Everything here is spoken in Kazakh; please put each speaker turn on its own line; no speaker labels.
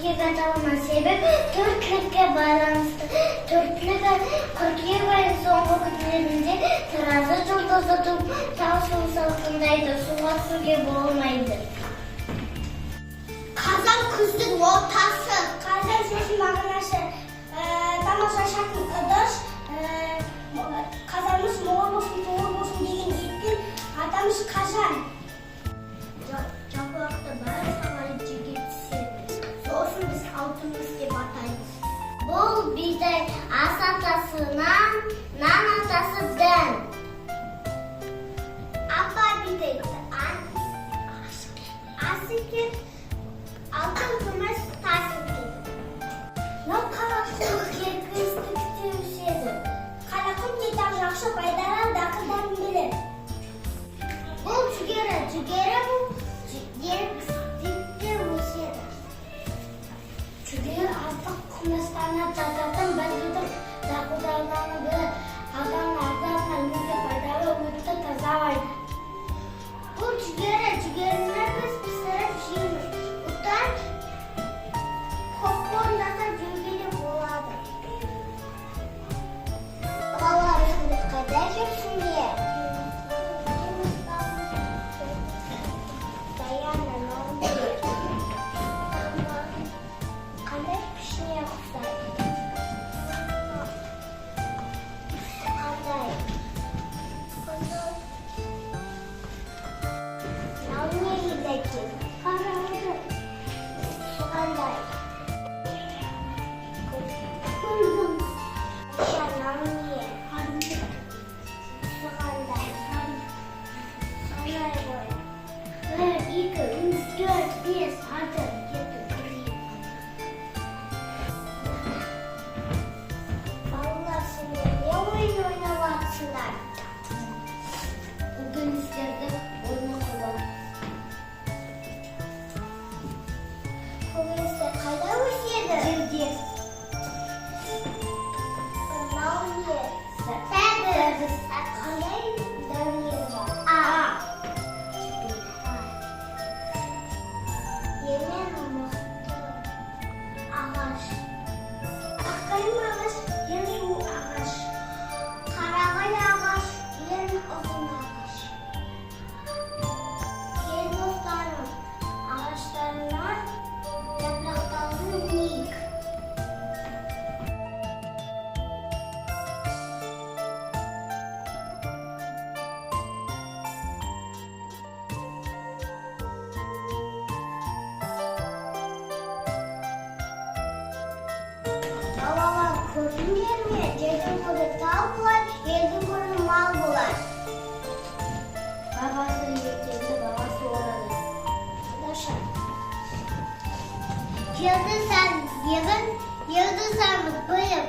erkek atауына себеп төртлікке байланысты. Төртлік қыркүйек айының соңғы күндерінде таразы жұлдызы тау суы салқындайды, суға түсуге болмайды.
Қазан күздің ортасы.
Қазан сөзінің мағынасы тамашашатын ыдыс, қазанымыз мол болсын, толы болсын деген ниетпен атамыз қазан.
Жапырақты бәрі сағай жерге түседі. Сосын біз алтынымыз деп атаймыз.
Бұл бидай ас атасынан, нан атасы дән.
Апа бидайды ас екен, алтын күміс тас екен.
Мынау қарақұм керкістікте өседі. Қарақұм кетақ жақсы пайдалы дақылдарын білер. Бұл жүгері бұл керкістікте өседі. Жүгері артық күмістана жататын бәлгідің дақылдарын білер. Адам ағзасына өте пайдалы, өте тазалайды. Бұл жүгеріні біз пісіріп жейміз. Бұдан попкорн жасап жеуге де болады.
Балаларым қайда жүрсіңдер? Даяна, қандай пішіне ұқсайды? Қандай? Науне екен.
Қарағым,
Қандай?
күлгім,
Науне. Қандай?
қалай ғой. 1, 2, 3, 4, 5, 6, 7, 8.
Балалар, сендер не ойын ойнап жатсыңдар?
Үгіністерді ойнатуға.
Көбінесе қайда өседі?
Жерде.
Науне.
Сәбіз.
Қандай дәулері бар? Емен мықты ағаш.
Аққайым ағаш, ең суы ағаш.
Қарағай ағаш, ең ұзын ағаш. Кел достарым, ағаштарынан жапырақтарын білейік. Балалар, көрдіңдер ме? Жердің көрі тау болар, елдің көрі мал болар.
Бабасы ертеңді, бабасы орады.
Даша.
Yıldızlar yığın, yıldızlar buyurun.